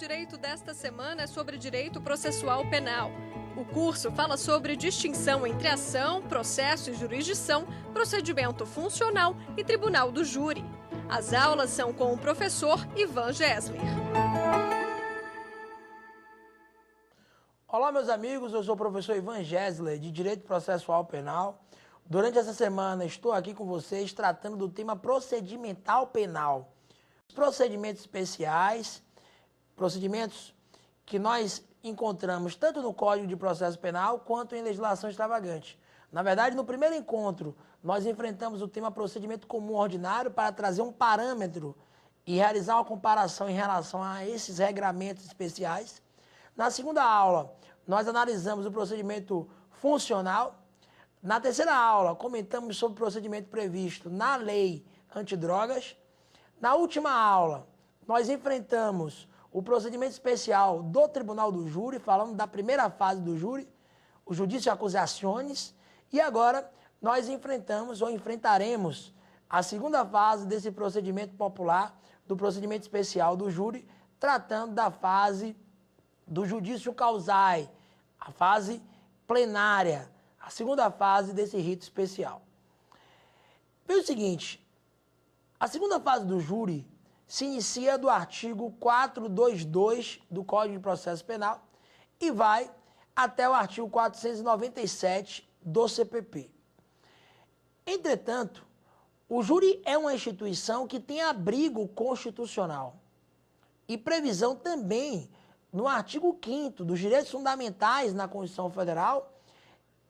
Direito desta semana é sobre direito processual penal. O curso fala sobre distinção entre ação, processo e jurisdição, procedimento funcional e tribunal do júri. As aulas são com o professor Ivan Gessler. Olá, meus amigos, eu sou o professor Ivan Gessler, de Direito Processual Penal. Durante essa semana estou aqui com vocês tratando do tema procedimental penal. Procedimentos especiais, procedimentos que nós encontramos tanto no Código de Processo Penal quanto em legislação extravagante. Na verdade, no primeiro encontro, nós enfrentamos o tema procedimento comum ordinário para trazer um parâmetro e realizar uma comparação em relação a esses regramentos especiais. Na segunda aula, nós analisamos o procedimento funcional. Na terceira aula, comentamos sobre o procedimento previsto na lei antidrogas. Na última aula, nós enfrentamos o procedimento especial do Tribunal do Júri, falando da primeira fase do júri, o Judicio Accusationis, e agora nós enfrentaremos a segunda fase desse procedimento popular, do procedimento especial do júri, tratando da fase do Judicio Causae, a fase plenária, a segunda fase desse rito especial. Veja o seguinte, a segunda fase do júri se inicia do artigo 422 do Código de Processo Penal e vai até o artigo 497 do CPP. Entretanto, o júri é uma instituição que tem abrigo constitucional e previsão também no artigo 5º dos direitos fundamentais na Constituição Federal,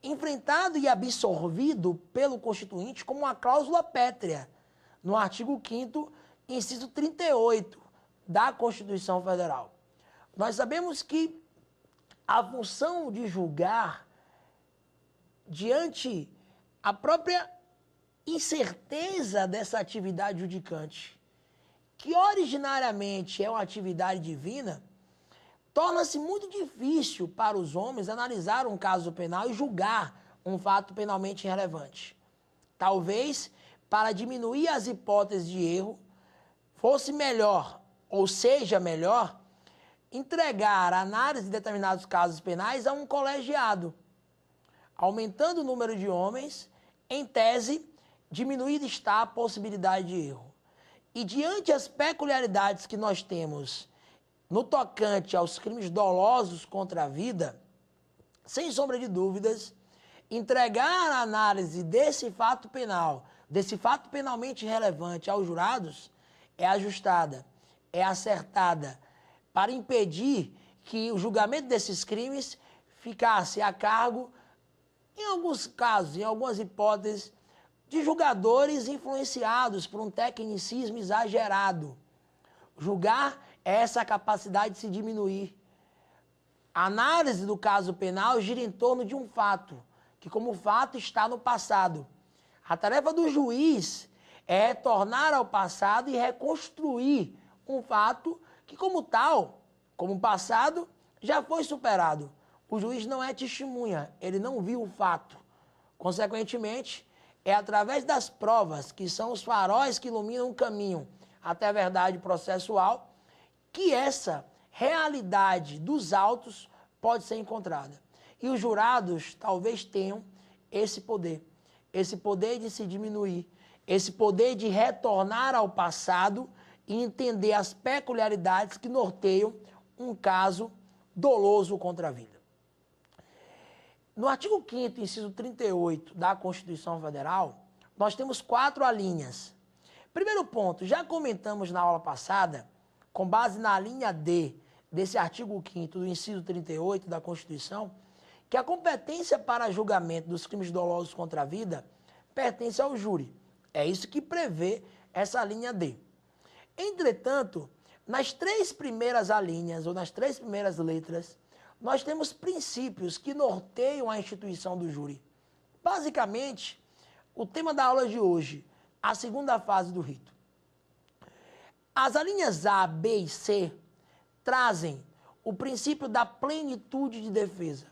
enfrentado e absorvido pelo Constituinte como uma cláusula pétrea, no artigo 5º, inciso 38 da Constituição Federal. Nós sabemos que a função de julgar diante a própria incerteza dessa atividade judicante, que originariamente é uma atividade divina, torna-se muito difícil para os homens analisar um caso penal e julgar um fato penalmente relevante. Talvez, para diminuir as hipóteses de erro, fosse melhor, ou seja melhor, entregar a análise de determinados casos penais a um colegiado, aumentando o número de homens, em tese, diminuída está a possibilidade de erro. E diante as peculiaridades que nós temos no tocante aos crimes dolosos contra a vida, sem sombra de dúvidas, entregar a análise desse fato penal, desse fato penalmente relevante aos jurados, é ajustada, é acertada, para impedir que o julgamento desses crimes ficasse a cargo, em alguns casos, em algumas hipóteses, de julgadores influenciados por um tecnicismo exagerado. Julgar é essa capacidade de se diminuir. A análise do caso penal gira em torno de um fato, que como fato está no passado. A tarefa do juiz é retornar ao passado e reconstruir um fato que, como tal, como passado, já foi superado. O juiz não é testemunha, ele não viu o fato. Consequentemente, é através das provas, que são os faróis que iluminam o caminho até a verdade processual, que essa realidade dos autos pode ser encontrada. E os jurados talvez tenham esse poder de se diminuir, esse poder de retornar ao passado e entender as peculiaridades que norteiam um caso doloso contra a vida. No artigo 5º, inciso 38 da Constituição Federal, nós temos 4 alíneas. Primeiro ponto, já comentamos na aula passada, com base na linha D desse artigo 5º do inciso 38 da Constituição, que a competência para julgamento dos crimes dolosos contra a vida pertence ao júri. É isso que prevê essa linha D. Entretanto, nas 3 primeiras alíneas, ou nas 3 primeiras letras, nós temos princípios que norteiam a instituição do júri. Basicamente, o tema da aula de hoje, a segunda fase do rito. As alíneas A, B e C trazem o princípio da plenitude de defesa,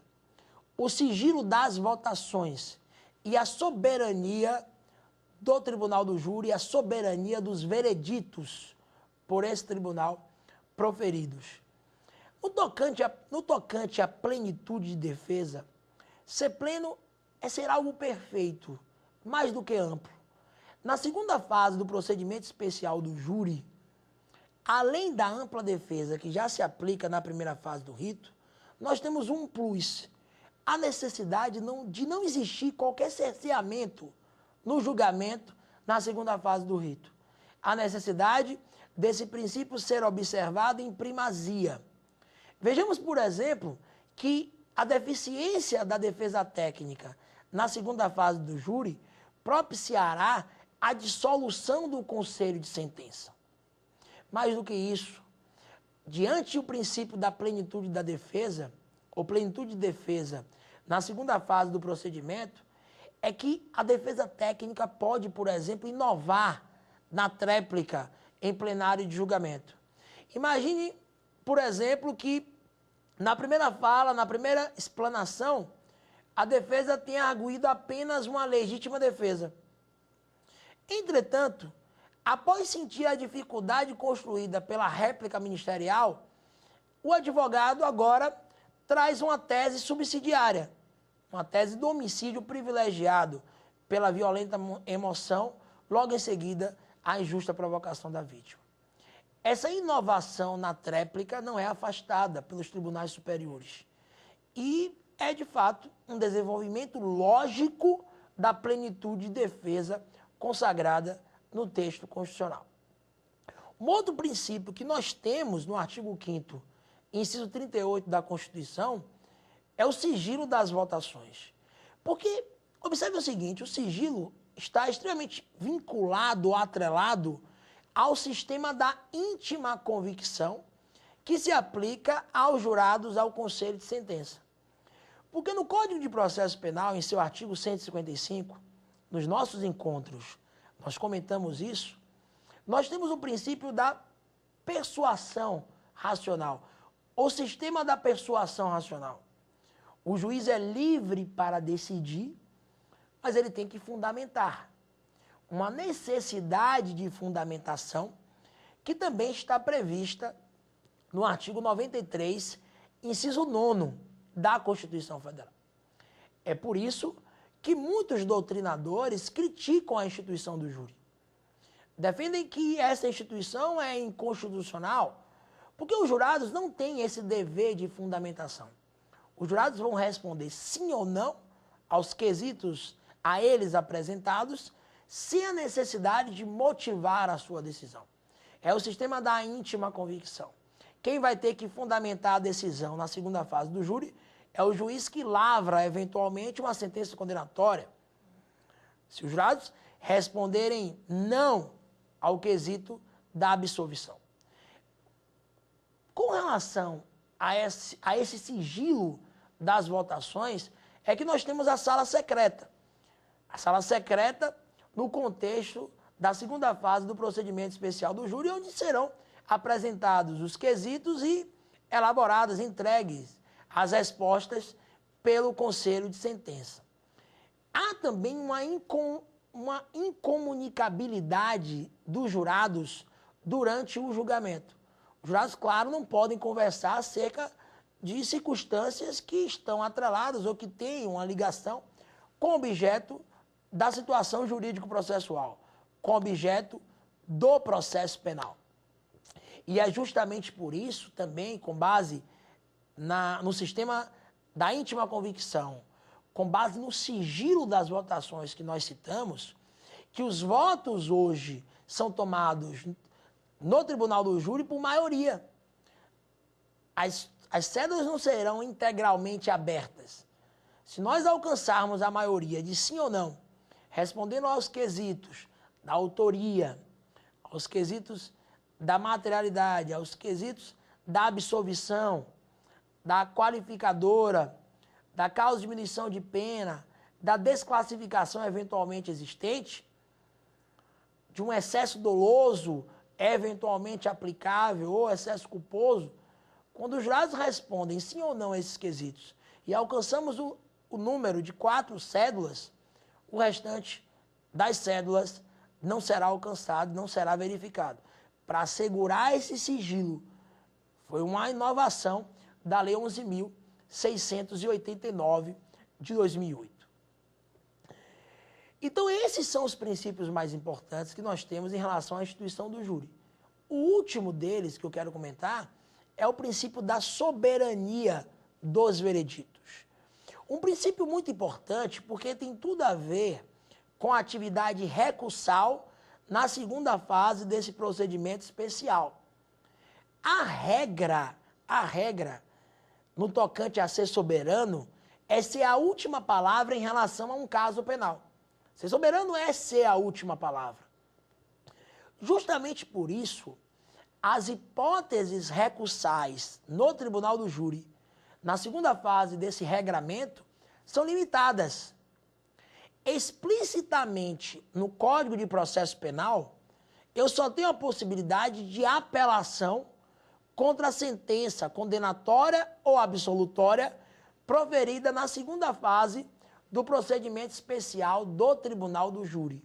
o sigilo das votações e a soberania do Tribunal do Júri, a soberania dos vereditos por esse tribunal proferidos. No tocante à plenitude de defesa, ser pleno é ser algo perfeito, mais do que amplo. Na segunda fase do procedimento especial do júri, além da ampla defesa que já se aplica na primeira fase do rito, nós temos um plus, a necessidade de não existir qualquer cerceamento no julgamento na segunda fase do rito. A necessidade desse princípio ser observado em primazia. Vejamos, por exemplo, que a deficiência da defesa técnica na segunda fase do júri propiciará a dissolução do conselho de sentença. Mais do que isso, diante do princípio da plenitude da defesa, ou plenitude de defesa na segunda fase do procedimento, é que a defesa técnica pode, por exemplo, inovar na tréplica em plenário de julgamento. Imagine, por exemplo, que na primeira fala, na primeira explanação, a defesa tenha arguído apenas uma legítima defesa. Entretanto, após sentir a dificuldade construída pela réplica ministerial, o advogado agora traz uma tese subsidiária, uma tese do homicídio privilegiado pela violenta emoção, logo em seguida a injusta provocação da vítima. Essa inovação na tréplica não é afastada pelos tribunais superiores e é, de fato, um desenvolvimento lógico da plenitude de defesa consagrada no texto constitucional. Um outro princípio que nós temos no artigo 5º, inciso 38 da Constituição, é o sigilo das votações. Porque, observe o seguinte, o sigilo está extremamente vinculado, atrelado ao sistema da íntima convicção que se aplica aos jurados ao conselho de sentença. Porque no Código de Processo Penal, em seu artigo 155, nos nossos encontros, nós comentamos isso, nós temos o princípio da persuasão racional, o sistema da persuasão racional. O juiz é livre para decidir, mas ele tem que fundamentar. Uma necessidade de fundamentação que também está prevista no artigo 93, inciso 9 da Constituição Federal. É por isso que muitos doutrinadores criticam a instituição do júri. Defendem que essa instituição é inconstitucional, porque os jurados não têm esse dever de fundamentação. Os jurados vão responder sim ou não aos quesitos a eles apresentados, sem a necessidade de motivar a sua decisão. É o sistema da íntima convicção. Quem vai ter que fundamentar a decisão na segunda fase do júri é o juiz que lavra, eventualmente, uma sentença condenatória. Se os jurados responderem não ao quesito da absolvição. Com relação a esse sigilo das votações, é que nós temos a sala secreta. A sala secreta no contexto da segunda fase do procedimento especial do júri, onde serão apresentados os quesitos e elaboradas, entregues as respostas pelo conselho de sentença. Há também uma incomunicabilidade dos jurados durante o julgamento. Os jurados, claro, não podem conversar acerca de circunstâncias que estão atreladas ou que têm uma ligação com o objeto da situação jurídico-processual, com o objeto do processo penal. E é justamente por isso também, com base no sistema da íntima convicção, com base no sigilo das votações que nós citamos, que os votos hoje são tomados no tribunal do júri por maioria. As cédulas não serão integralmente abertas. Se nós alcançarmos a maioria de sim ou não, respondendo aos quesitos da autoria, aos quesitos da materialidade, aos quesitos da absolvição, da qualificadora, da causa de diminuição de pena, da desclassificação eventualmente existente, de um excesso doloso eventualmente aplicável ou excesso culposo, quando os jurados respondem sim ou não a esses quesitos e alcançamos o número de 4 cédulas, o restante das cédulas não será alcançado, não será verificado. Para assegurar esse sigilo, foi uma inovação da Lei 11.689 de 2008. Então, esses são os princípios mais importantes que nós temos em relação à instituição do júri. O último deles que eu quero comentar é o princípio da soberania dos vereditos. Um princípio muito importante porque tem tudo a ver com a atividade recursal na segunda fase desse procedimento especial. A regra no tocante a ser soberano é ser a última palavra em relação a um caso penal. Ser soberano é ser a última palavra. Justamente por isso, as hipóteses recursais no Tribunal do Júri, na segunda fase desse regramento, são limitadas. Explicitamente no Código de Processo Penal, eu só tenho a possibilidade de apelação contra a sentença condenatória ou absolutória proferida na segunda fase do procedimento especial do Tribunal do Júri.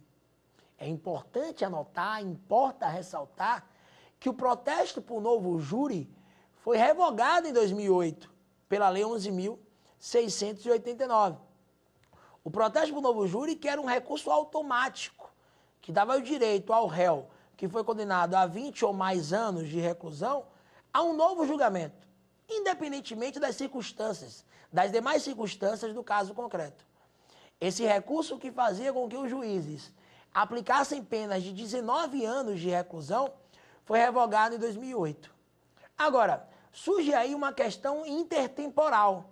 É importante anotar, importa ressaltar que o protesto por novo júri foi revogado em 2008 pela Lei 11.689. O protesto por novo júri, que era um recurso automático, que dava o direito ao réu que foi condenado a 20 ou mais anos de reclusão a um novo julgamento, independentemente das circunstâncias, das demais circunstâncias do caso concreto. Esse recurso que fazia com que os juízes aplicassem penas de 19 anos de reclusão foi revogado em 2008. Agora, surge aí uma questão intertemporal.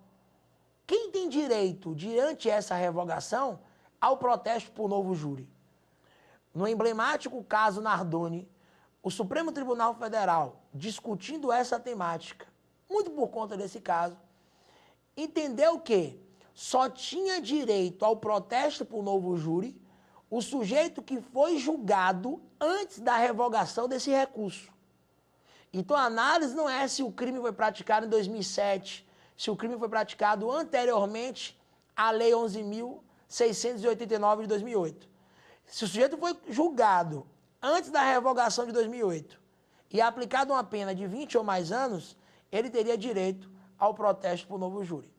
Quem tem direito, diante essa revogação, ao protesto por novo júri? No emblemático caso Nardoni, o Supremo Tribunal Federal, discutindo essa temática, muito por conta desse caso, entendeu que só tinha direito ao protesto por novo júri o sujeito que foi julgado antes da revogação desse recurso. Então a análise não é se o crime foi praticado em 2007, se o crime foi praticado anteriormente à Lei 11.689 de 2008. Se o sujeito foi julgado antes da revogação de 2008 e aplicado uma pena de 20 ou mais anos, ele teria direito ao protesto por novo júri.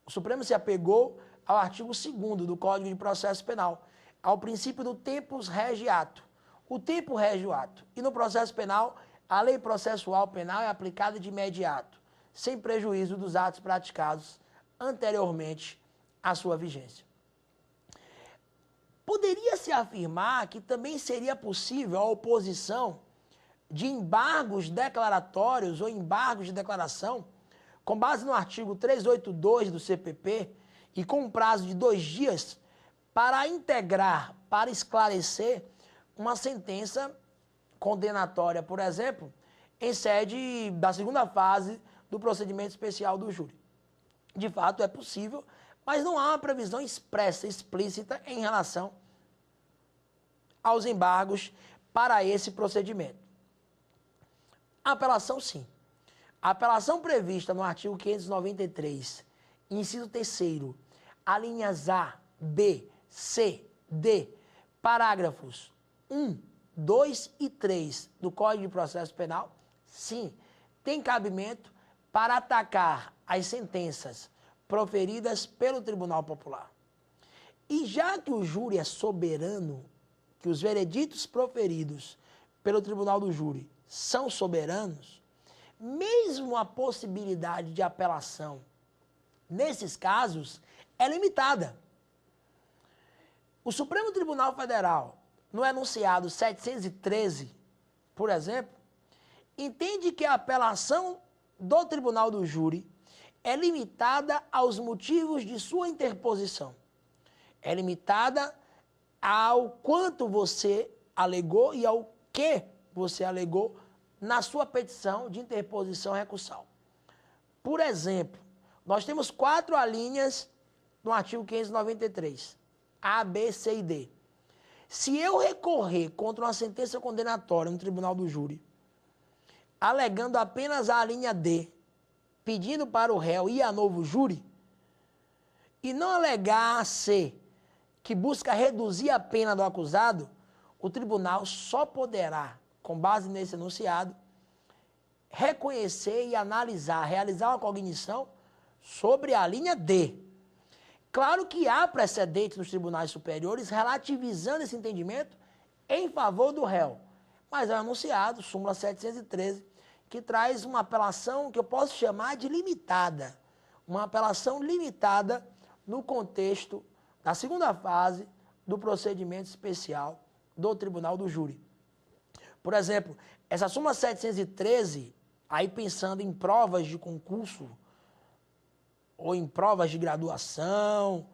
O Supremo se apegou ao artigo 2º do Código de Processo Penal, ao princípio do tempus regiato. O tempo rege o ato. E no processo penal, a lei processual penal é aplicada de imediato, sem prejuízo dos atos praticados anteriormente à sua vigência. Poderia-se afirmar que também seria possível a oposição de embargos declaratórios ou embargos de declaração, com base no artigo 382 do CPP e com um prazo de 2 dias, para integrar, para esclarecer uma sentença condenatória, por exemplo, em sede da segunda fase do procedimento especial do júri. De fato, é possível, mas não há uma previsão expressa, explícita, em relação aos embargos para esse procedimento. A apelação, sim. A apelação prevista no artigo 593, inciso 3º, alíneas A, B, C, D, parágrafos 1, 2 e 3 do Código de Processo Penal, sim, tem cabimento para atacar as sentenças proferidas pelo Tribunal Popular. E já que o júri é soberano, que os vereditos proferidos pelo Tribunal do Júri são soberanos, mesmo a possibilidade de apelação nesses casos é limitada. O Supremo Tribunal Federal, no enunciado 713, por exemplo, entende que a apelação do Tribunal do Júri é limitada aos motivos de sua interposição. É limitada ao quanto você alegou e ao que você alegou na sua petição de interposição recursal. Por exemplo, nós temos 4 alíneas no artigo 593, A, B, C e D. Se eu recorrer contra uma sentença condenatória no Tribunal do Júri, alegando apenas a linha D, pedindo para o réu ir a novo júri, e não alegar a C, que busca reduzir a pena do acusado, o tribunal só poderá, com base nesse enunciado, reconhecer e analisar, realizar uma cognição sobre a linha D. Claro que há precedentes nos tribunais superiores relativizando esse entendimento em favor do réu, mas é anunciado, súmula 713, que traz uma apelação que eu posso chamar de limitada, uma apelação limitada no contexto da segunda fase do procedimento especial do Tribunal do Júri. Por exemplo, essa súmula 713, aí pensando em provas de concurso, ou em provas de graduação,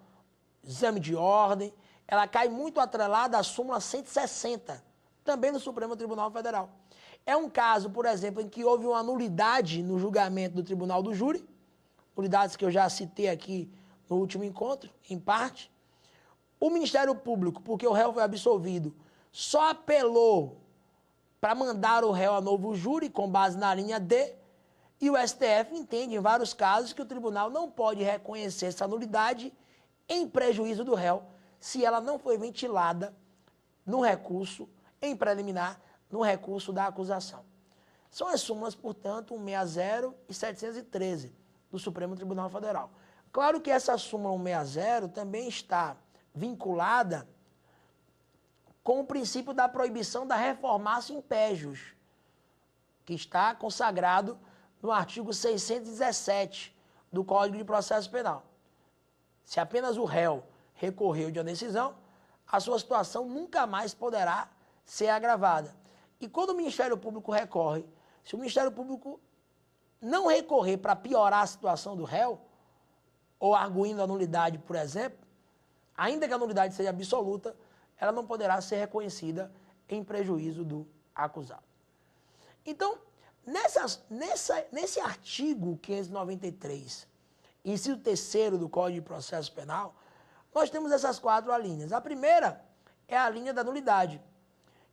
exame de ordem, ela cai muito atrelada à súmula 160, também no Supremo Tribunal Federal. É um caso, por exemplo, em que houve uma nulidade no julgamento do Tribunal do Júri, nulidades que eu já citei aqui no último encontro, em parte. O Ministério Público, porque o réu foi absolvido, só apelou para mandar o réu a novo júri com base na linha D, e o STF entende em vários casos que o tribunal não pode reconhecer essa nulidade em prejuízo do réu se ela não foi ventilada no recurso, em preliminar, no recurso da acusação. São as súmulas, portanto, 160 e 713 do Supremo Tribunal Federal. Claro que essa súmula 160 também está vinculada com o princípio da proibição da reformácio impégios, que está consagrado no artigo 617 do Código de Processo Penal. Se apenas o réu recorreu de uma decisão, a sua situação nunca mais poderá ser agravada. E quando o Ministério Público recorre, se o Ministério Público não recorrer para piorar a situação do réu, ou arguindo a nulidade, por exemplo, ainda que a nulidade seja absoluta, ela não poderá ser reconhecida em prejuízo do acusado. Então, nesse artigo 593, inciso 3º do Código de Processo Penal, nós temos essas 4 alíneas. A primeira é a linha da nulidade,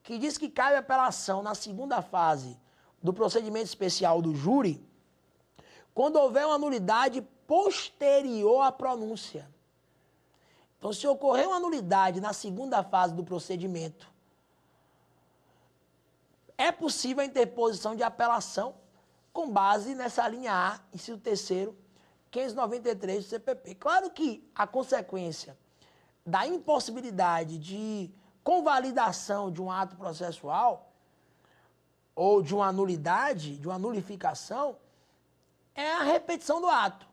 que diz que cabe apelação na segunda fase do procedimento especial do júri, quando houver uma nulidade posterior à pronúncia. Então, se ocorrer uma nulidade na segunda fase do procedimento, é possível a interposição de apelação com base nessa linha A, inciso 3º, 593 do CPP. Claro que a consequência da impossibilidade de convalidação de um ato processual ou de uma nulidade, de uma nulificação, é a repetição do ato.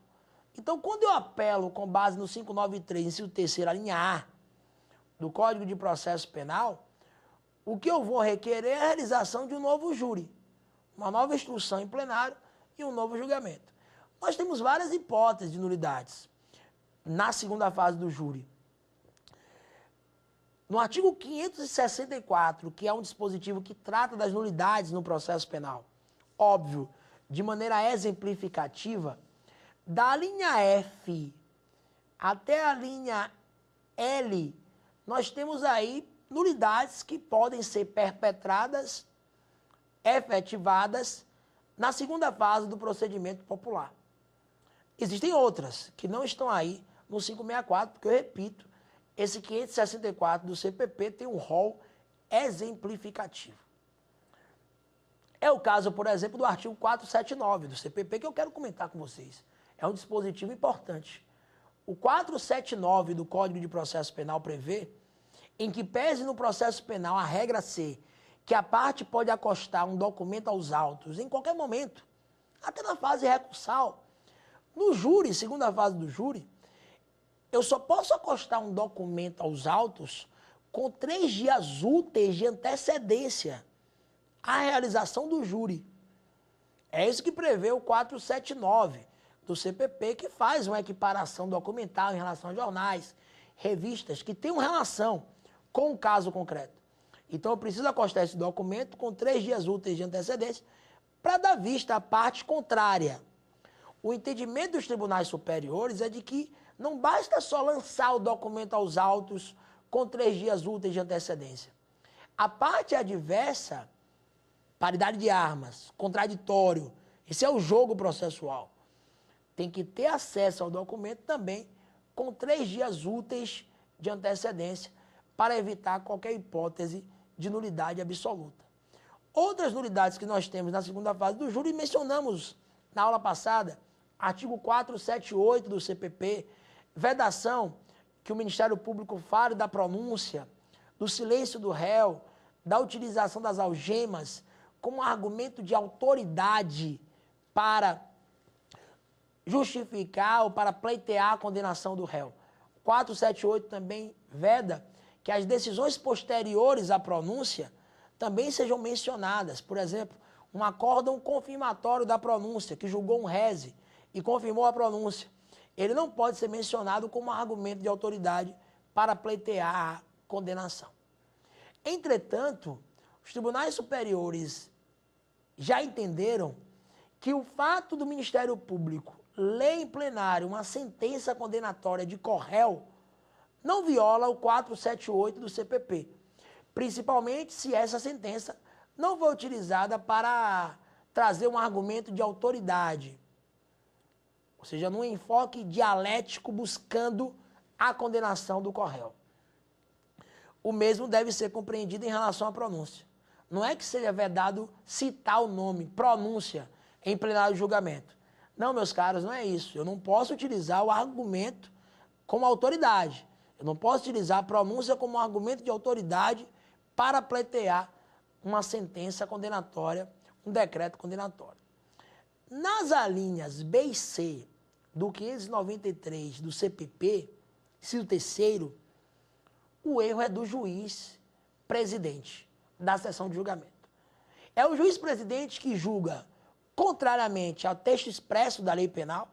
Então, quando eu apelo com base no 593, inciso 3º, a linha A do Código de Processo Penal, o que eu vou requerer é a realização de um novo júri, uma nova instrução em plenário e um novo julgamento. Nós temos várias hipóteses de nulidades na segunda fase do júri. No artigo 564, que é um dispositivo que trata das nulidades no processo penal, óbvio, de maneira exemplificativa, da linha F até a linha L, nós temos aí nulidades que podem ser perpetradas, efetivadas, na segunda fase do procedimento popular. Existem outras que não estão aí no 564, porque eu repito, esse 564 do CPP tem um rol exemplificativo. É o caso, por exemplo, do artigo 479 do CPP, que eu quero comentar com vocês. É um dispositivo importante. O 479 do Código de Processo Penal prevê, em que pese no processo penal a regra ser que a parte pode acostar um documento aos autos em qualquer momento, até na fase recursal. No júri, segunda fase do júri, eu só posso acostar um documento aos autos com 3 dias úteis de antecedência à realização do júri. É isso que prevê o 479 do CPP, que faz uma equiparação documental em relação a jornais, revistas, que tenham relação com o caso concreto. Então, eu preciso acostar esse documento com 3 dias úteis de antecedência para dar vista à parte contrária. O entendimento dos tribunais superiores é de que não basta só lançar o documento aos autos com 3 dias úteis de antecedência. A parte adversa, paridade de armas, contraditório, esse é o jogo processual, tem que ter acesso ao documento também com 3 dias úteis de antecedência para evitar qualquer hipótese de nulidade absoluta. Outras nulidades que nós temos na segunda fase do júri, mencionamos na aula passada, artigo 478 do CPP, vedação que o Ministério Público fale da pronúncia, do silêncio do réu, da utilização das algemas como argumento de autoridade para justificar ou para pleitear a condenação do réu. 478 também veda que as decisões posteriores à pronúncia também sejam mencionadas. Por exemplo, um acórdão confirmatório da pronúncia, que julgou um reze e confirmou a pronúncia. Ele não pode ser mencionado como argumento de autoridade para pleitear a condenação. Entretanto, os tribunais superiores já entenderam que o fato do Ministério Público ler em plenário uma sentença condenatória de corréu não viola o 478 do CPP, principalmente se essa sentença não foi utilizada para trazer um argumento de autoridade, ou seja, num enfoque dialético buscando a condenação do corréu. O mesmo deve ser compreendido em relação à pronúncia. Não é que seja vedado citar o nome, pronúncia, em plenário de julgamento. Não, meus caros, não é isso. Eu não posso utilizar o argumento como autoridade. Eu não posso utilizar a pronúncia como argumento de autoridade para pleitear uma sentença condenatória, um decreto condenatório. Nas alíneas B e C do 593 do CPP, inciso 3º, o erro é do juiz presidente da sessão de julgamento. É o juiz presidente que julga contrariamente ao texto expresso da lei penal,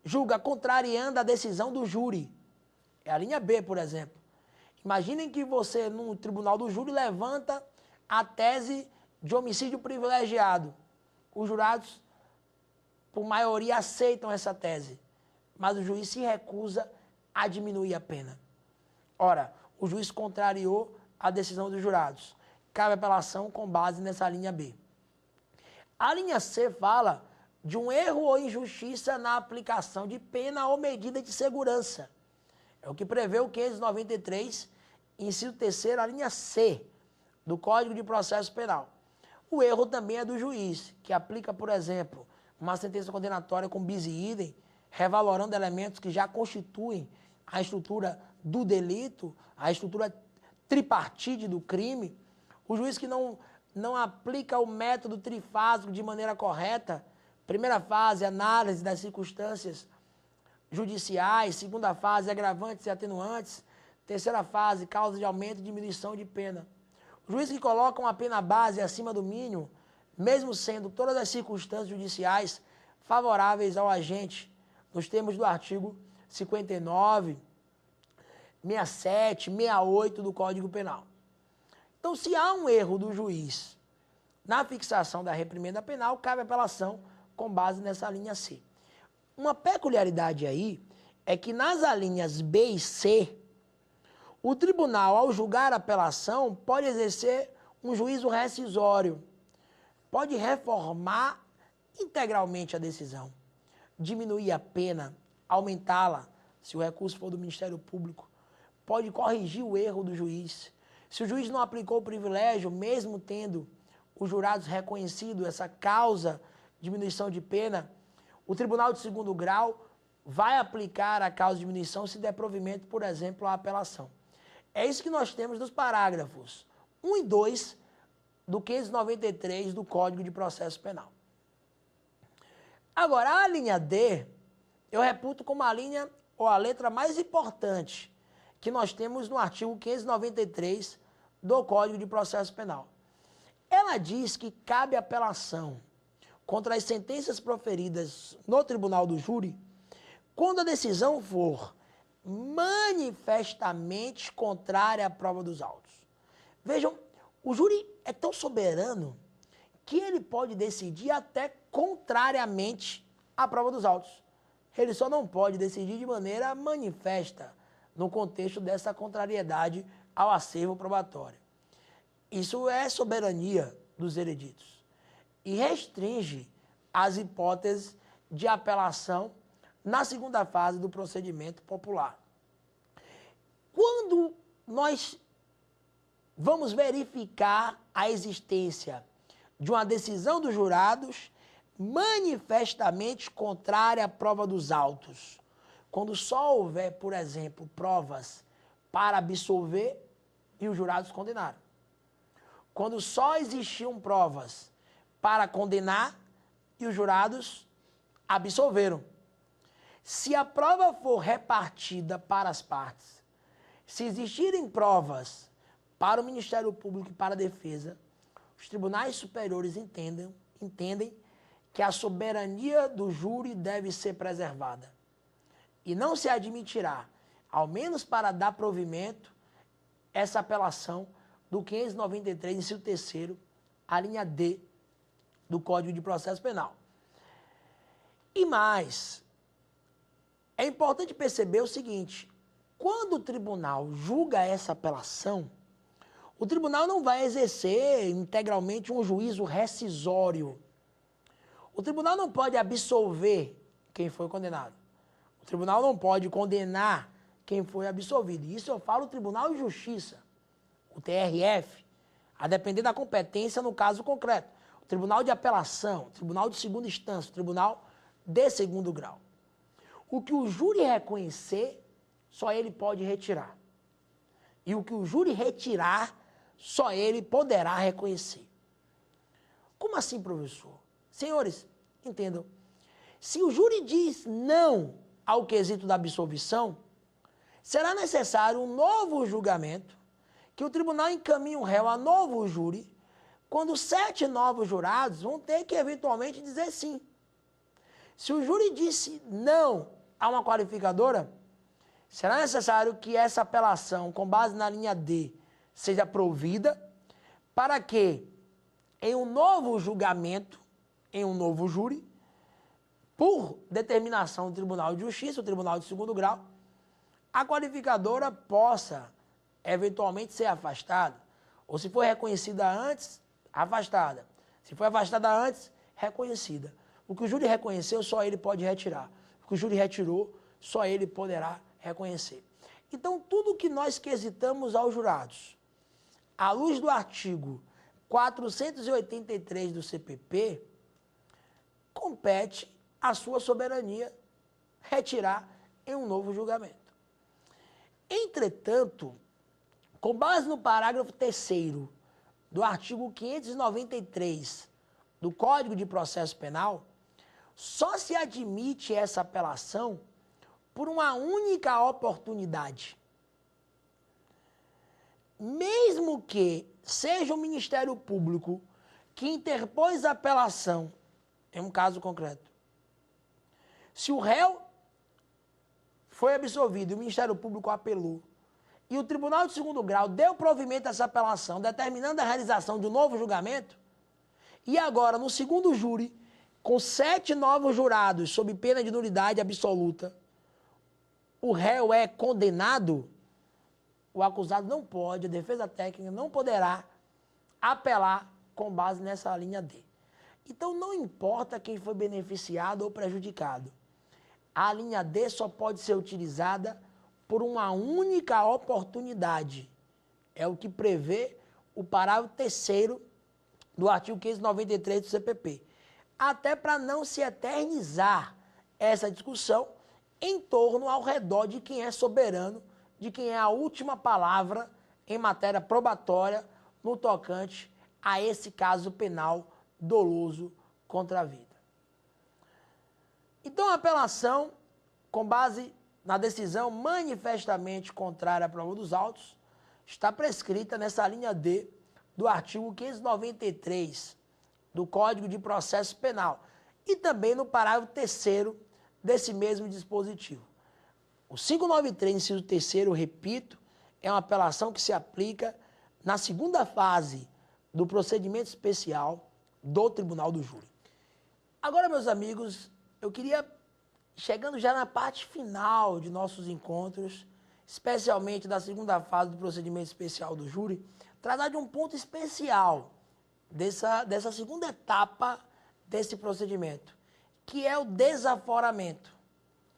julga contrariando a decisão do júri. É a linha B, por exemplo. Imaginem que você, no tribunal do júri, levanta a tese de homicídio privilegiado. Os jurados, por maioria, aceitam essa tese, mas o juiz se recusa a diminuir a pena. Ora, o juiz contrariou a decisão dos jurados. Cabe apelação com base nessa linha B. A linha C fala de um erro ou injustiça na aplicação de pena ou medida de segurança. É o que prevê o 593, inciso 3º, a linha C do Código de Processo Penal. O erro também é do juiz, que aplica, por exemplo, uma sentença condenatória com bis e idem, revalorando elementos que já constituem a estrutura do delito, a estrutura tripartite do crime. O juiz que não aplica o método trifásico de maneira correta. Primeira fase, análise das circunstâncias judiciais. Segunda fase, agravantes e atenuantes. Terceira fase, causa de aumento e diminuição de pena. O juiz que coloca uma pena base acima do mínimo, mesmo sendo todas as circunstâncias judiciais favoráveis ao agente, nos termos do artigo 59, 67, 68 do Código Penal. Então, se há um erro do juiz na fixação da reprimenda penal, cabe apelação com base nessa linha C. Uma peculiaridade aí é que nas alíneas B e C, o tribunal, ao julgar a apelação, pode exercer um juízo rescisório, pode reformar integralmente a decisão, diminuir a pena, aumentá-la, se o recurso for do Ministério Público, pode corrigir o erro do juiz. Se o juiz não aplicou o privilégio, mesmo tendo os jurados reconhecido essa causa de diminuição de pena, o Tribunal de Segundo Grau vai aplicar a causa de diminuição se der provimento, por exemplo, à apelação. É isso que nós temos nos parágrafos 1 e 2 do 593 do Código de Processo Penal. Agora, a linha D, eu reputo como a linha ou a letra mais importante que nós temos no artigo 593 do Código de Processo Penal. Ela diz que cabe apelação contra as sentenças proferidas no tribunal do júri quando a decisão for manifestamente contrária à prova dos autos. Vejam, o júri é tão soberano que ele pode decidir até contrariamente à prova dos autos. Ele só não pode decidir de maneira manifesta no contexto dessa contrariedade ao acervo probatório. Isso é soberania dos ereditos e restringe as hipóteses de apelação na segunda fase do procedimento popular. Quando nós vamos verificar a existência de uma decisão dos jurados manifestamente contrária à prova dos autos, quando só houver, por exemplo, provas para absolver e os jurados condenaram. Quando só existiam provas para condenar e os jurados absolveram. Se a prova for repartida para as partes, se existirem provas para o Ministério Público e para a defesa, os tribunais superiores entendem que a soberania do júri deve ser preservada. E não se admitirá, ao menos para dar provimento, essa apelação do 593, inciso 3º, a linha D do Código de Processo Penal. E mais, é importante perceber o seguinte: quando o tribunal julga essa apelação, o tribunal não vai exercer integralmente um juízo rescisório. O tribunal não pode absolver quem foi condenado. O tribunal não pode condenar quem foi absolvido. Isso eu falo Tribunal de Justiça, o TRF, a depender da competência no caso concreto. O Tribunal de Apelação, o Tribunal de Segunda Instância, o Tribunal de Segundo Grau. O que o júri reconhecer, só ele pode retirar. E o que o júri retirar, só ele poderá reconhecer. Como assim, professor? Senhores, entendam. Se o júri diz não ao quesito da absolvição, será necessário um novo julgamento, que o tribunal encaminhe o réu a novo júri, quando 7 novos jurados vão ter que eventualmente dizer sim. Se o júri disse não a uma qualificadora, será necessário que essa apelação, com base na linha D, seja provida, para que, em um novo julgamento, em um novo júri, por determinação do Tribunal de Justiça, o Tribunal de Segundo Grau, a qualificadora possa, eventualmente, ser afastada. Ou se for reconhecida antes, afastada. Se for afastada antes, reconhecida. O que o júri reconheceu, só ele pode retirar. O que o júri retirou, só ele poderá reconhecer. Então, tudo que nós quesitamos aos jurados, à luz do artigo 483 do CPP, compete à sua soberania retirar em um novo julgamento. Entretanto, com base no parágrafo 3º do artigo 593 do Código de Processo Penal, só se admite essa apelação por uma única oportunidade. Mesmo que seja o Ministério Público que interpôs a apelação, em um caso concreto, se o réu foi absolvido e o Ministério Público apelou, e o Tribunal de Segundo Grau deu provimento a essa apelação, determinando a realização de um novo julgamento, e agora, no segundo júri, com 7 novos jurados, sob pena de nulidade absoluta, o réu é condenado, o acusado não pode, a defesa técnica não poderá apelar com base nessa linha D. Então, não importa quem foi beneficiado ou prejudicado, a linha D só pode ser utilizada por uma única oportunidade. É o que prevê o parágrafo 3º do artigo 593 do CPP. Até para não se eternizar essa discussão em torno ao redor de quem é soberano, de quem é a última palavra em matéria probatória no tocante a esse caso penal doloso contra a vida. Então, a apelação, com base na decisão manifestamente contrária à prova dos autos, está prescrita nessa linha D do artigo 593 do Código de Processo Penal e também no parágrafo 3º desse mesmo dispositivo. O 593, inciso 3º, repito, é uma apelação que se aplica na segunda fase do procedimento especial do Tribunal do Júri. Agora, meus amigos, eu queria, chegando já na parte final de nossos encontros, especialmente da segunda fase do procedimento especial do júri, tratar de um ponto especial dessa segunda etapa desse procedimento, que é o desaforamento.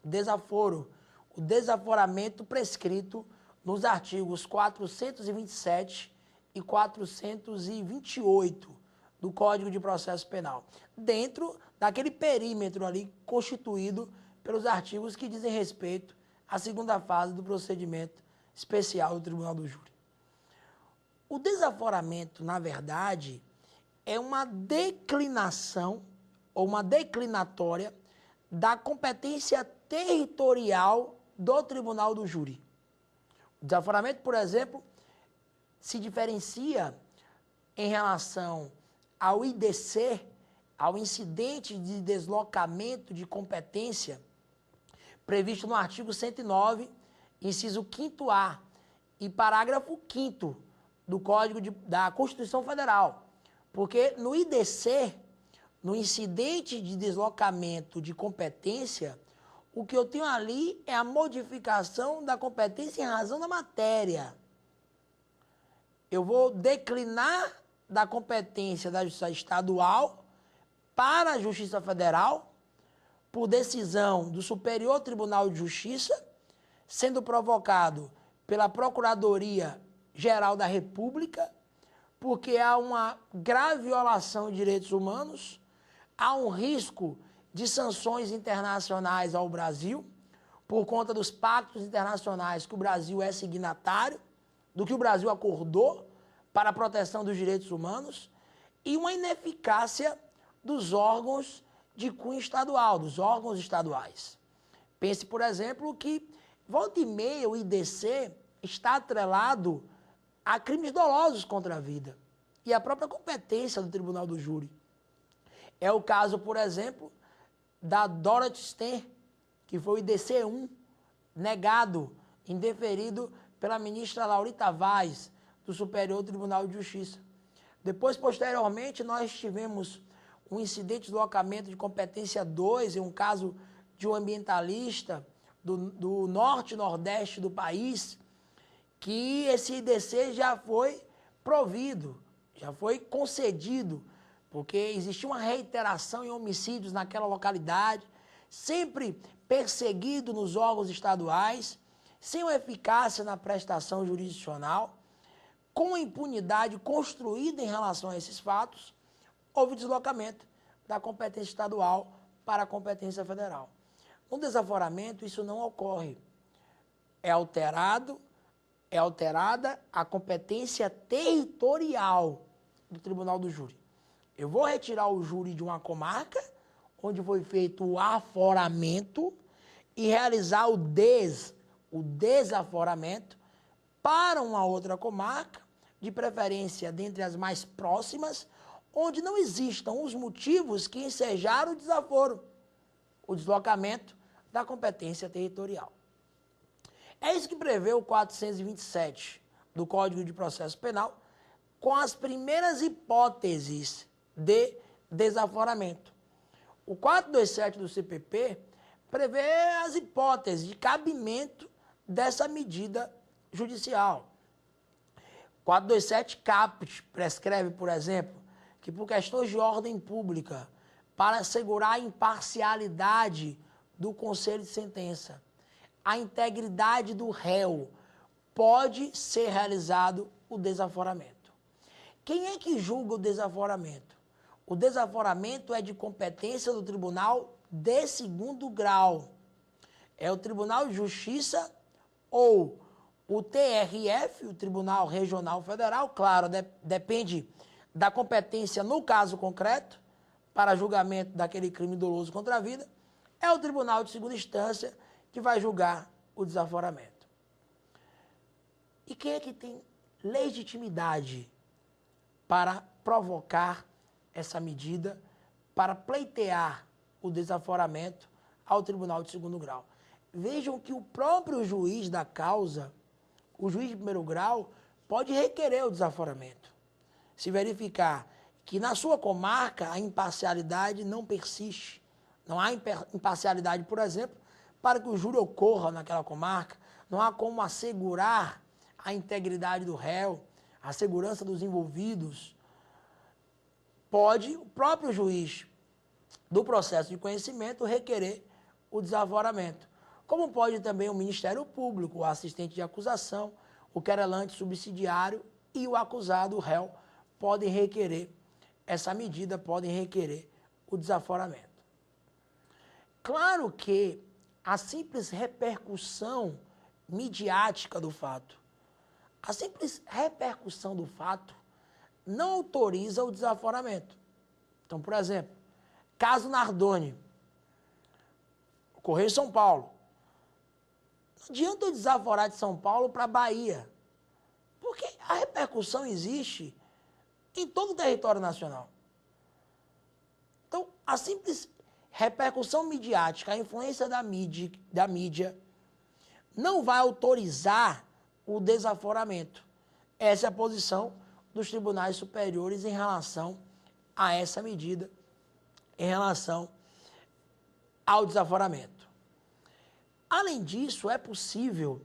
O desaforamento prescrito nos artigos 427 e 428 do Código de Processo Penal, dentro daquele perímetro ali constituído pelos artigos que dizem respeito à segunda fase do procedimento especial do Tribunal do Júri. O desaforamento, na verdade, é uma declinação ou uma declinatória da competência territorial do Tribunal do Júri. O desaforamento, por exemplo, se diferencia em relação ao IDC, ao incidente de deslocamento de competência, previsto no artigo 109, inciso 5º-A e parágrafo 5º do Código da Constituição Federal. Porque no IDC, no incidente de deslocamento de competência, o que eu tenho ali é a modificação da competência em razão da matéria. Eu vou declinar da competência da Justiça Estadual para a Justiça Federal, por decisão do Superior Tribunal de Justiça, sendo provocado pela Procuradoria-Geral da República, porque há uma grave violação de direitos humanos, há um risco de sanções internacionais ao Brasil, por conta dos pactos internacionais que o Brasil é signatário, do que o Brasil acordou para a proteção dos direitos humanos, e uma ineficácia dos órgãos de cunho estadual, dos órgãos estaduais. Pense, por exemplo, que volta e meia o IDC está atrelado a crimes dolosos contra a vida e a própria competência do Tribunal do Júri. É o caso, por exemplo, da Dorothy Sten, que foi o IDC-1, negado, indeferido pela ministra Laurita Vaz, do Superior Tribunal de Justiça. Depois, posteriormente, nós tivemos um incidente de deslocamento de competência 2, em um caso de um ambientalista do norte e nordeste do país, que esse IDC já foi provido, já foi concedido, porque existia uma reiteração em homicídios naquela localidade, sempre perseguido nos órgãos estaduais, sem uma eficácia na prestação jurisdicional, com a impunidade construída em relação a esses fatos, houve deslocamento da competência estadual para a competência federal. No desaforamento, isso não ocorre. É alterada a competência territorial do Tribunal do Júri. Eu vou retirar o júri de uma comarca, onde foi feito o aforamento, e realizar o desaforamento para uma outra comarca, de preferência dentre as mais próximas, onde não existam os motivos que ensejaram o desaforo, o deslocamento da competência territorial. É isso que prevê o 427 do Código de Processo Penal, com as primeiras hipóteses de desaforamento. O 427 do CPP prevê as hipóteses de cabimento dessa medida judicial. 427 caput prescreve, por exemplo, que por questões de ordem pública, para assegurar a imparcialidade do conselho de sentença, a integridade do réu, pode ser realizado o desaforamento. Quem é que julga o desaforamento? O desaforamento é de competência do Tribunal de Segundo Grau. É o Tribunal de Justiça ou o TRF, o Tribunal Regional Federal, claro, depende da competência no caso concreto, para julgamento daquele crime doloso contra a vida, é o Tribunal de Segunda Instância que vai julgar o desaforamento. E quem é que tem legitimidade para provocar essa medida, para pleitear o desaforamento ao Tribunal de Segundo Grau? Vejam que o próprio juiz da causa, o juiz de primeiro grau, pode requerer o desaforamento. Se verificar que na sua comarca a imparcialidade não persiste, não há imparcialidade, por exemplo, para que o júri ocorra naquela comarca, não há como assegurar a integridade do réu, a segurança dos envolvidos, pode o próprio juiz do processo de conhecimento requerer o desaforamento. Como pode também o Ministério Público, o assistente de acusação, o querelante subsidiário e o acusado, o réu, podem requerer essa medida, podem requerer o desaforamento. Claro que a simples repercussão midiática do fato, a simples repercussão do fato não autoriza o desaforamento. Então, por exemplo, caso Nardoni, ocorreu em São Paulo. Não adianta eu desaforar de São Paulo para Bahia, porque a repercussão existe em todo o território nacional. Então, a simples repercussão midiática, a influência da mídia não vai autorizar o desaforamento. Essa é a posição dos tribunais superiores em relação a essa medida, em relação ao desaforamento. Além disso, é possível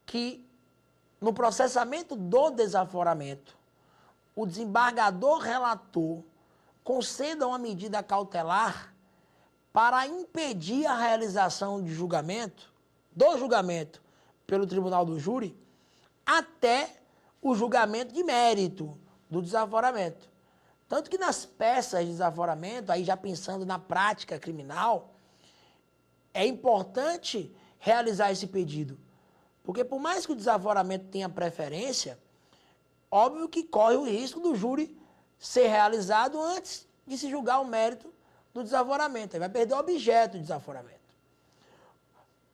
que, no processamento do desaforamento, o desembargador relator conceda uma medida cautelar para impedir a realização do julgamento pelo tribunal do júri, até o julgamento de mérito do desaforamento. Tanto que nas peças de desaforamento, aí já pensando na prática criminal, é importante realizar esse pedido. Porque por mais que o desaforamento tenha preferência, óbvio que corre o risco do júri ser realizado antes de se julgar o mérito do desaforamento. Aí vai perder o objeto do desaforamento.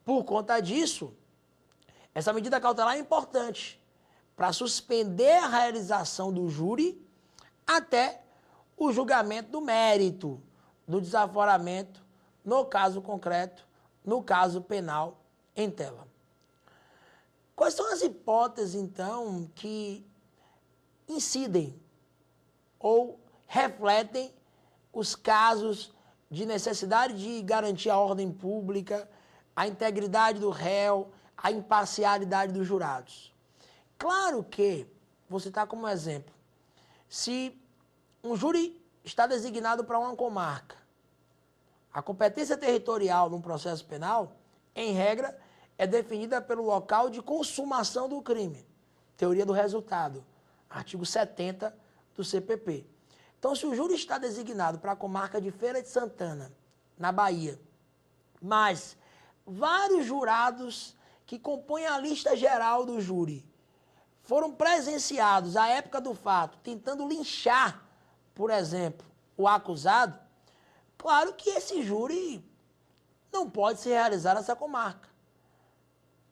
Por conta disso, essa medida cautelar é importante para suspender a realização do júri até o julgamento do mérito do desaforamento, no caso concreto, no caso penal, em tela. Quais são as hipóteses, então, que incidem ou refletem os casos de necessidade de garantir a ordem pública, a integridade do réu, a imparcialidade dos jurados? Claro que, vou citar como exemplo, se um júri está designado para uma comarca, a competência territorial no processo penal, em regra, é definida pelo local de consumação do crime. Teoria do resultado, artigo 70 do CPP. Então, se o júri está designado para a comarca de Feira de Santana, na Bahia, mas vários jurados que compõem a lista geral do júri foram presenciados à época do fato, tentando linchar, por exemplo, o acusado, claro que esse júri não pode ser realizado nessa comarca.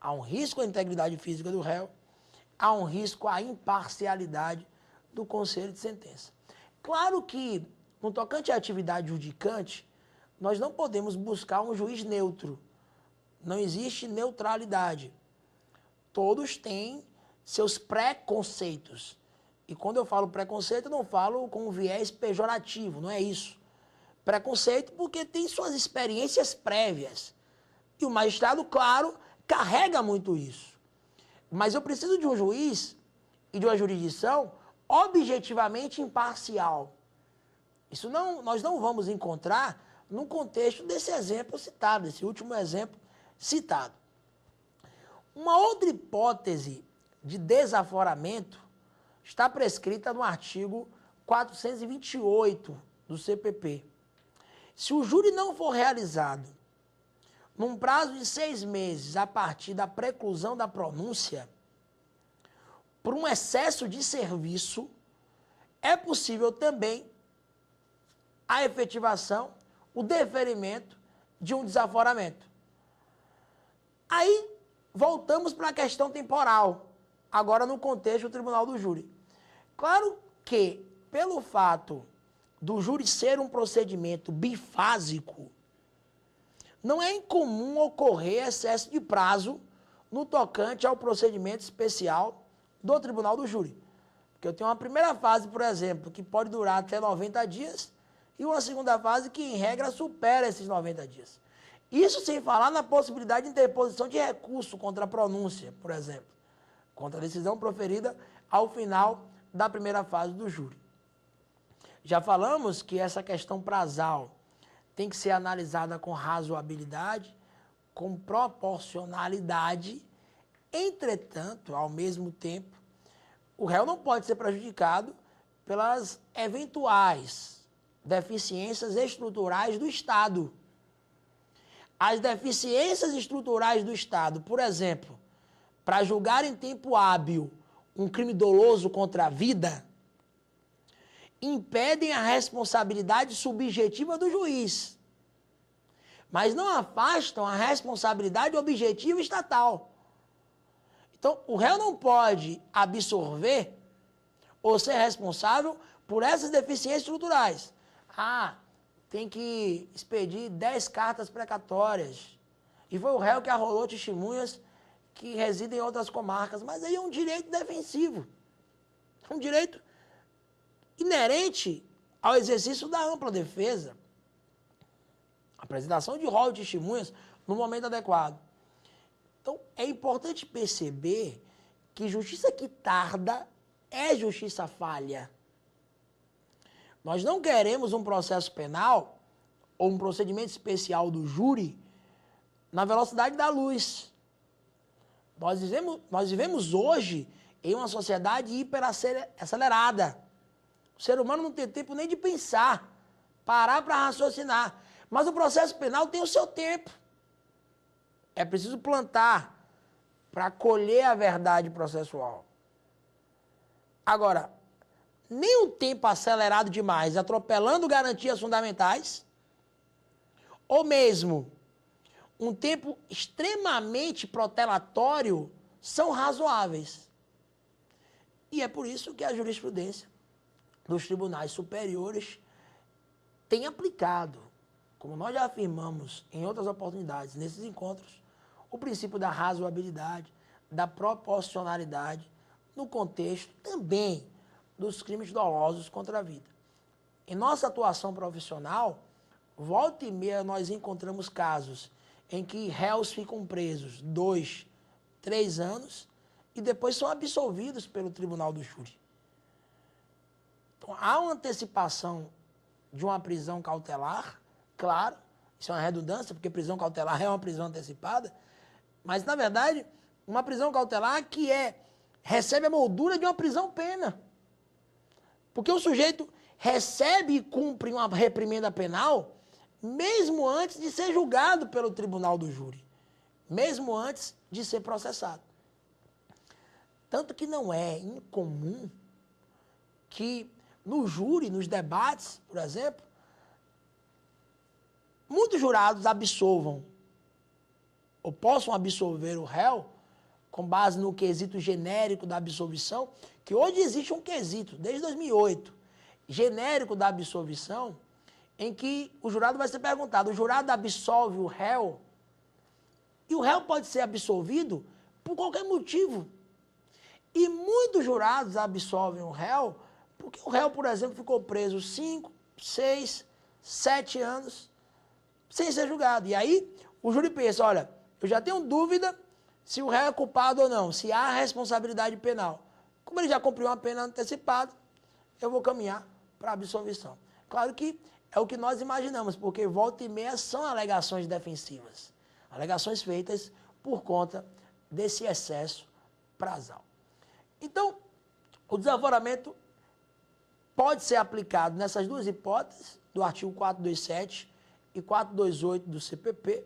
Há um risco à integridade física do réu, há um risco à imparcialidade do conselho de sentença. Claro que, no tocante à atividade judicante, nós não podemos buscar um juiz neutro. Não existe neutralidade. Todos têm seus preconceitos. E quando eu falo preconceito, eu não falo com um viés pejorativo, não é isso. Preconceito porque tem suas experiências prévias. E o magistrado, claro, carrega muito isso. Mas eu preciso de um juiz e de uma jurisdição objetivamente imparcial. Isso nós não vamos encontrar no contexto desse exemplo citado, desse último exemplo citado. Uma outra hipótese de desaforamento está prescrita no artigo 428 do CPP. Se o júri não for realizado num prazo de 6 meses a partir da preclusão da pronúncia, por um excesso de serviço, é possível também a efetivação, o deferimento de um desaforamento. Aí, voltamos para a questão temporal, agora no contexto do tribunal do júri. Claro que, pelo fato do júri ser um procedimento bifásico, não é incomum ocorrer excesso de prazo no tocante ao procedimento especial do tribunal do júri. Porque eu tenho uma primeira fase, por exemplo, que pode durar até 90 dias, e uma segunda fase que, em regra, supera esses 90 dias. Isso sem falar na possibilidade de interposição de recurso contra a pronúncia, por exemplo, contra a decisão proferida ao final da primeira fase do júri. Já falamos que essa questão prazal tem que ser analisada com razoabilidade, com proporcionalidade. Entretanto, ao mesmo tempo, o réu não pode ser prejudicado pelas eventuais deficiências estruturais do Estado. As deficiências estruturais do Estado, por exemplo, para julgar em tempo hábil um crime doloso contra a vida, impedem a responsabilidade subjetiva do juiz, mas não afastam a responsabilidade objetiva estatal. Então, o réu não pode absorver ou ser responsável por essas deficiências estruturais. Tem que expedir 10 cartas precatórias. E foi o réu que arrolou testemunhas que residem em outras comarcas. Mas aí é um direito defensivo. É um direito inerente ao exercício da ampla defesa. Apresentação de rol de testemunhas no momento adequado. Então, é importante perceber que justiça que tarda é justiça falha. Nós não queremos um processo penal ou um procedimento especial do júri na velocidade da luz. Nós vivemos hoje em uma sociedade hiperacelerada. O ser humano não tem tempo nem de pensar, parar para raciocinar. Mas o processo penal tem o seu tempo. É preciso plantar para colher a verdade processual. Agora, nem o tempo acelerado demais, atropelando garantias fundamentais, ou mesmo um tempo extremamente protelatório, são razoáveis. E é por isso que a jurisprudência dos tribunais superiores tem aplicado, como nós já afirmamos em outras oportunidades, nesses encontros, o princípio da razoabilidade, da proporcionalidade, no contexto também dos crimes dolosos contra a vida. Em nossa atuação profissional, volta e meia nós encontramos casos em que réus ficam presos 2, 3 anos e depois são absolvidos pelo tribunal do júri. Então, há uma antecipação de uma prisão cautelar, claro, isso é uma redundância, porque prisão cautelar é uma prisão antecipada, mas, na verdade, uma prisão cautelar que recebe a moldura de uma prisão-pena. Porque o sujeito recebe e cumpre uma reprimenda penal mesmo antes de ser julgado pelo tribunal do júri, mesmo antes de ser processado. Tanto que não é incomum que no júri, nos debates, por exemplo, muitos jurados absolvam ou possam absolver o réu com base no quesito genérico da absolvição, que hoje existe um quesito, desde 2008, genérico da absolvição, em que o jurado vai ser perguntado, o jurado absolve o réu, e o réu pode ser absolvido por qualquer motivo. E muitos jurados absolvem o réu porque o réu, por exemplo, ficou preso 5, 6, 7 anos sem ser julgado. E aí o júri pensa, olha, eu já tenho dúvida se o réu é culpado ou não, se há responsabilidade penal. Como ele já cumpriu uma pena antecipada, eu vou caminhar para a absolvição. Claro que é o que nós imaginamos, porque volta e meia são alegações defensivas. Alegações feitas por conta desse excesso prazal. Então, o desaforamento pode ser aplicado nessas duas hipóteses, do artigo 427 e 428 do CPP,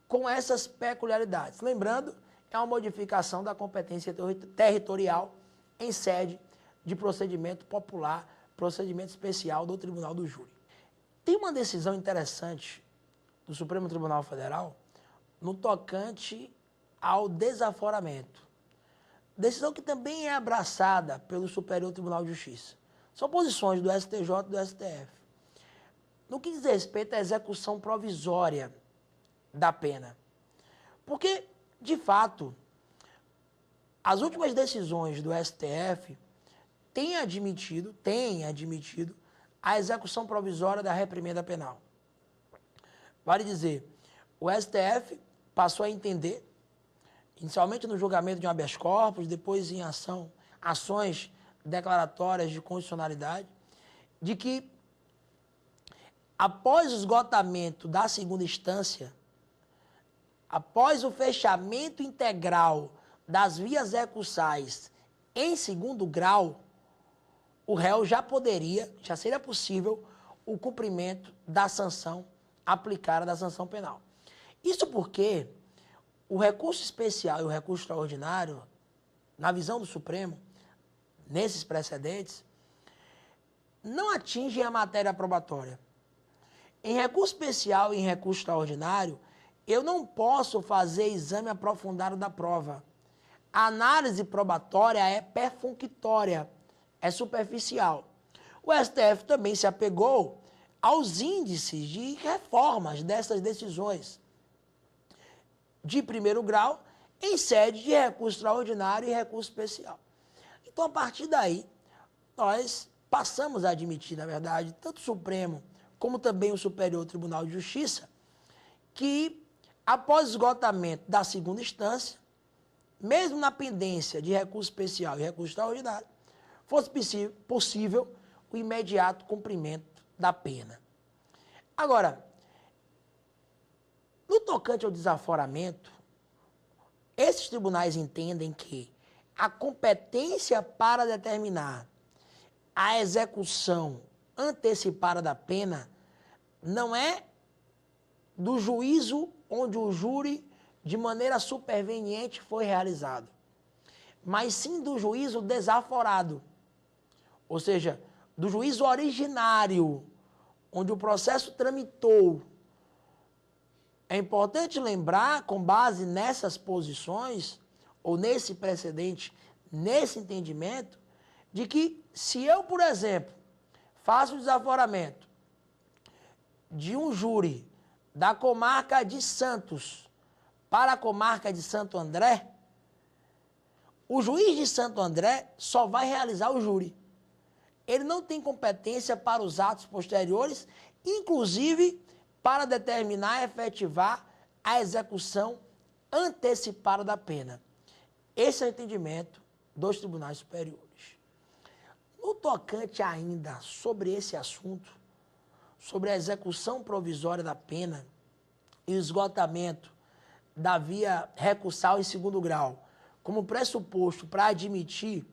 com essas peculiaridades. Lembrando, é uma modificação da competência territorial em sede de procedimento popular, procedimento especial do Tribunal do Júri. Tem uma decisão interessante do Supremo Tribunal Federal no tocante ao desaforamento. Decisão que também é abraçada pelo Superior Tribunal de Justiça. São posições do STJ e do STF. No que diz respeito à execução provisória da pena. Porque, de fato, as últimas decisões do STF têm admitido a execução provisória da reprimenda penal. Vale dizer, o STF passou a entender, inicialmente no julgamento de um habeas corpus, depois em ações declaratórias de constitucionalidade, de que após o esgotamento da segunda instância, após o fechamento integral das vias recursais em segundo grau, o réu já seria possível o cumprimento da sanção aplicada da sanção penal. Isso porque o recurso especial e o recurso extraordinário, na visão do Supremo, nesses precedentes, não atingem a matéria probatória. Em recurso especial e em recurso extraordinário, eu não posso fazer exame aprofundado da prova. A análise probatória é perfunctória, é superficial. O STF também se apegou aos índices de reformas dessas decisões de primeiro grau em sede de recurso extraordinário e recurso especial. Então, a partir daí, nós passamos a admitir, na verdade, tanto o Supremo como também o Superior Tribunal de Justiça, que após esgotamento da segunda instância, mesmo na pendência de recurso especial e recurso extraordinário, fosse possível o imediato cumprimento da pena. Agora, no tocante ao desaforamento, esses tribunais entendem que a competência para determinar a execução antecipada da pena não é do juízo onde o júri, de maneira superveniente, foi realizado, mas sim do juízo desaforado, ou seja, do juízo originário, onde o processo tramitou. É importante lembrar, com base nessas posições, ou nesse precedente, nesse entendimento, de que se eu, por exemplo, faço o desaforamento de um júri da comarca de Santos para a comarca de Santo André, o juiz de Santo André só vai realizar o júri. Ele não tem competência para os atos posteriores, inclusive para determinar e efetivar a execução antecipada da pena. Esse é o entendimento dos tribunais superiores. No tocante ainda sobre esse assunto, sobre a execução provisória da pena e o esgotamento da via recursal em segundo grau, como pressuposto para admitir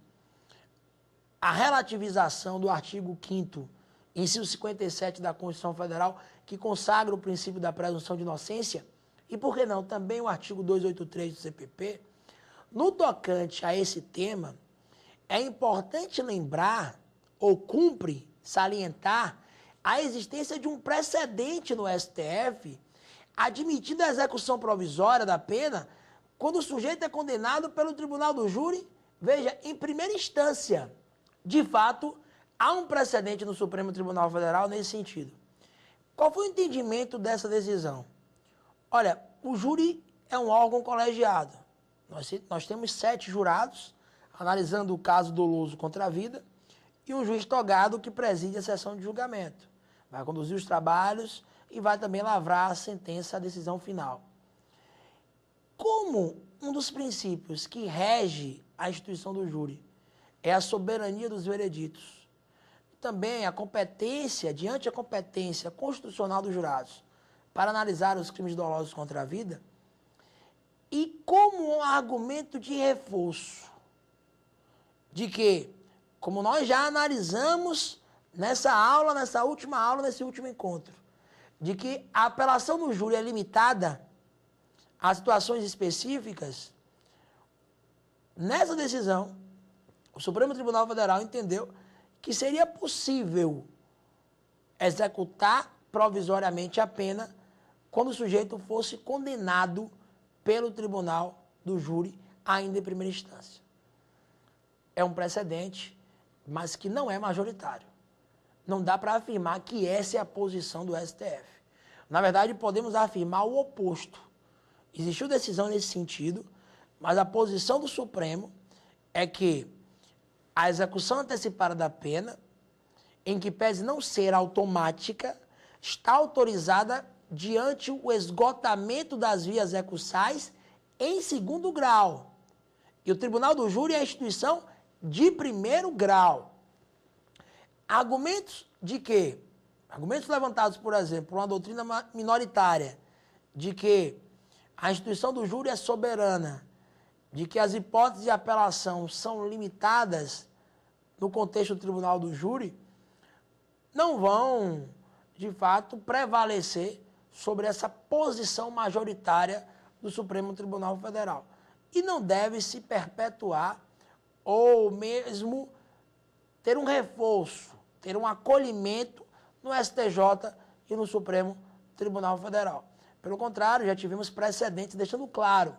a relativização do artigo 5º, inciso 57 da Constituição Federal, que consagra o princípio da presunção de inocência, e por que não também o artigo 283 do CPP, no tocante a esse tema, é importante lembrar, ou cumpre salientar, a existência de um precedente no STF admitindo a execução provisória da pena quando o sujeito é condenado pelo tribunal do júri, veja, em primeira instância. De fato, há um precedente no Supremo Tribunal Federal nesse sentido. Qual foi o entendimento dessa decisão? Olha, o júri é um órgão colegiado. Nós temos 7 jurados, analisando o caso doloso contra a vida, e um juiz togado que preside a sessão de julgamento. Vai conduzir os trabalhos e vai também lavrar a sentença, a decisão final. Como um dos princípios que rege a instituição do júri é a soberania dos vereditos, também a competência, diante a competência constitucional dos jurados, para analisar os crimes dolosos contra a vida, e como um argumento de reforço, de que, como nós já analisamos nessa última aula, nesse último encontro, de que a apelação do júri é limitada a situações específicas, nessa decisão, o Supremo Tribunal Federal entendeu que seria possível executar provisoriamente a pena quando o sujeito fosse condenado pelo tribunal do júri ainda em primeira instância. É um precedente, mas que não é majoritário. Não dá para afirmar que essa é a posição do STF. Na verdade, podemos afirmar o oposto. Existiu decisão nesse sentido, mas a posição do Supremo é que a execução antecipada da pena, em que pese não ser automática, está autorizada diante o esgotamento das vias recursais em segundo grau. E o Tribunal do Júri é a instituição de primeiro grau. Argumentos de que? Argumentos levantados, por exemplo, por uma doutrina minoritária, de que a instituição do júri é soberana de que as hipóteses de apelação são limitadas no contexto do tribunal do júri, não vão, de fato, prevalecer sobre essa posição majoritária do Supremo Tribunal Federal. E não deve se perpetuar ou mesmo ter um reforço, ter um acolhimento no STJ e no Supremo Tribunal Federal. Pelo contrário, já tivemos precedentes deixando claro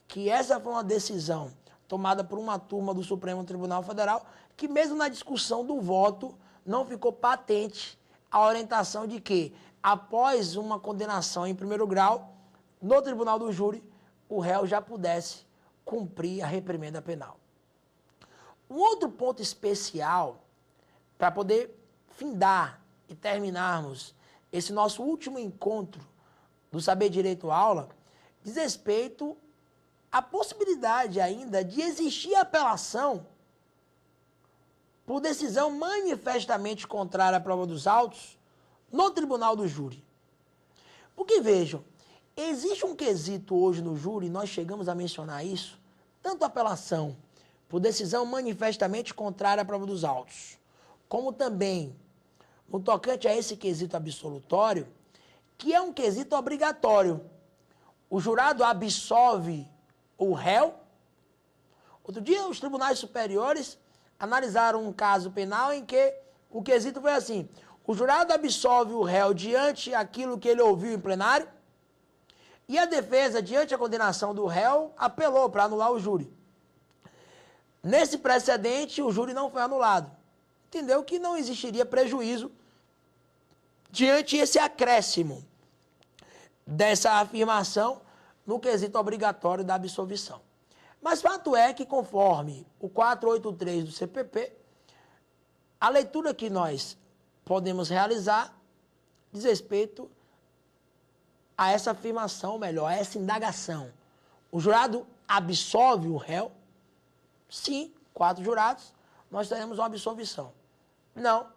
que essa foi uma decisão tomada por uma turma do Supremo Tribunal Federal que mesmo na discussão do voto não ficou patente a orientação de que, após uma condenação em primeiro grau, no Tribunal do Júri, o réu já pudesse cumprir a reprimenda penal. Um outro ponto especial, para poder findar e terminarmos esse nosso último encontro do Saber Direito Aula, diz respeito à possibilidade ainda de existir apelação por decisão manifestamente contrária à prova dos autos no Tribunal do Júri. Porque, vejam, existe um quesito hoje no júri, nós chegamos a mencionar isso, tanto apelação por decisão manifestamente contrária à prova dos autos, como também no tocante a esse quesito absolutório, que é um quesito obrigatório. O jurado absolve o réu. Outro dia, os tribunais superiores analisaram um caso penal em que o quesito foi assim: o jurado absolve o réu diante daquilo que ele ouviu em plenário, e a defesa, diante da condenação do réu, apelou para anular o júri. Nesse precedente, o júri não foi anulado. Entendeu que não existiria prejuízo diante esse acréscimo dessa afirmação no quesito obrigatório da absolvição. Mas fato é que, conforme o 483 do CPP, a leitura que nós podemos realizar diz respeito a essa afirmação, melhor, a essa indagação. O jurado absolve o réu? Sim, 4 jurados, nós teremos uma absolvição. Não,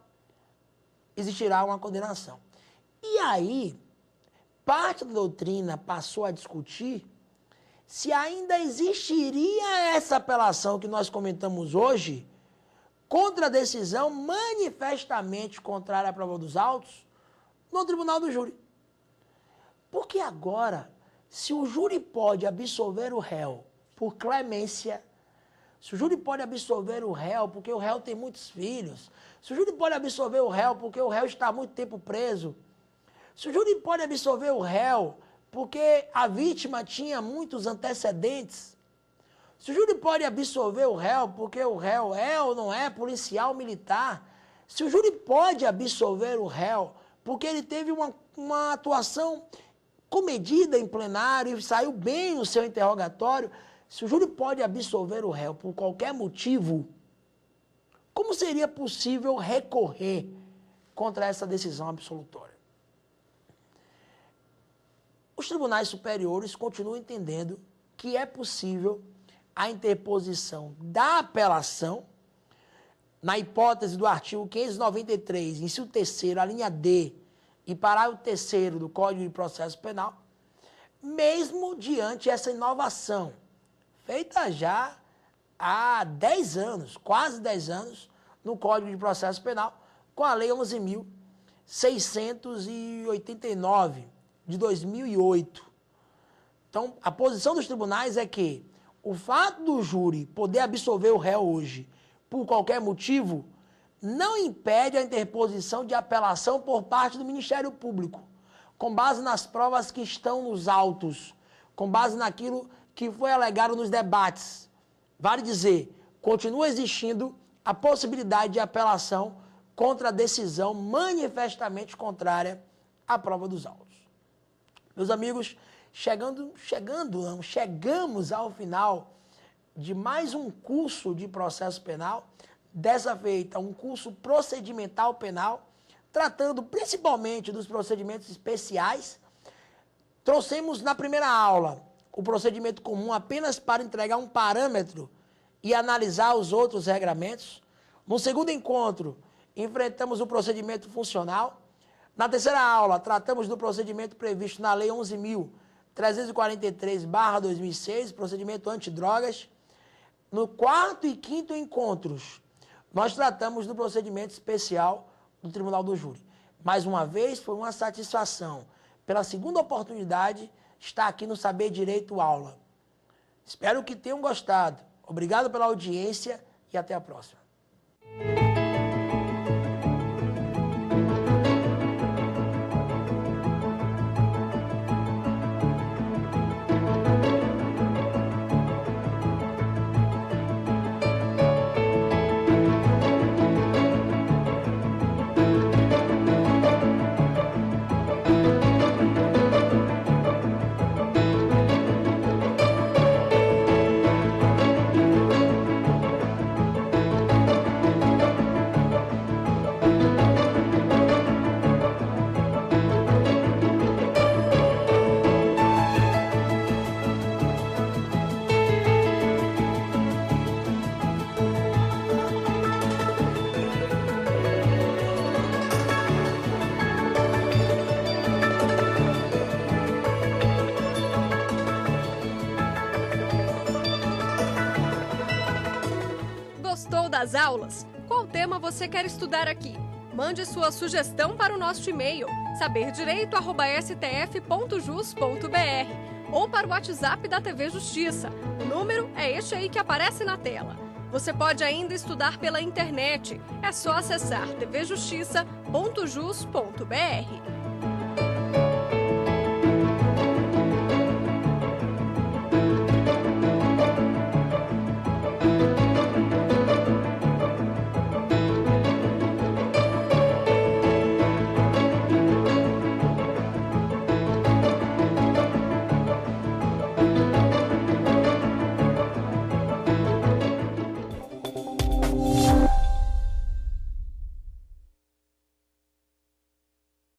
existirá uma condenação. E aí, parte da doutrina passou a discutir se ainda existiria essa apelação que nós comentamos hoje contra a decisão manifestamente contrária à prova dos autos no Tribunal do Júri. Porque agora, se o júri pode absolver o réu por clemência, se o júri pode absolver o réu porque o réu tem muitos filhos, se o júri pode absolver o réu porque o réu está há muito tempo preso, se o júri pode absolver o réu porque a vítima tinha muitos antecedentes, se o júri pode absolver o réu porque o réu é ou não é policial militar, se o júri pode absolver o réu porque ele teve uma atuação comedida em plenário e saiu bem no seu interrogatório, se o júri pode absolver o réu por qualquer motivo, como seria possível recorrer contra essa decisão absolutória? Os tribunais superiores continuam entendendo que é possível a interposição da apelação, na hipótese do artigo 593, inciso 3º, a linha D, e parágrafo 3º do Código de Processo Penal, mesmo diante essa inovação, feita já há 10 anos, quase 10 anos, no Código de Processo Penal, com a Lei 11.689, de 2008. Então, a posição dos tribunais é que o fato do júri poder absolver o réu hoje, por qualquer motivo, não impede a interposição de apelação por parte do Ministério Público, com base nas provas que estão nos autos, com base naquilo que foi alegado nos debates. Vale dizer, continua existindo a possibilidade de apelação contra a decisão manifestamente contrária à prova dos autos. Meus amigos, chegamos ao final de mais um curso de processo penal, dessa feita um curso procedimental penal, tratando principalmente dos procedimentos especiais. Trouxemos na primeira aula o procedimento comum apenas para entregar um parâmetro e analisar os outros regramentos. No segundo encontro, enfrentamos o procedimento funcional. Na terceira aula, tratamos do procedimento previsto na Lei 11.389 343/2006, procedimento antidrogas. No 4º e 5º encontros, nós tratamos do procedimento especial do Tribunal do Júri. Mais uma vez, foi uma satisfação. Pela segunda oportunidade, estar aqui no Saber Direito Aula. Espero que tenham gostado. Obrigado pela audiência e até a próxima. Gostou das aulas? Qual tema você quer estudar aqui? Mande sua sugestão para o nosso e-mail saberdireito@stf.jus.br ou para o WhatsApp da TV Justiça. O número é este aí que aparece na tela. Você pode ainda estudar pela internet. É só acessar tvjustiça.jus.br.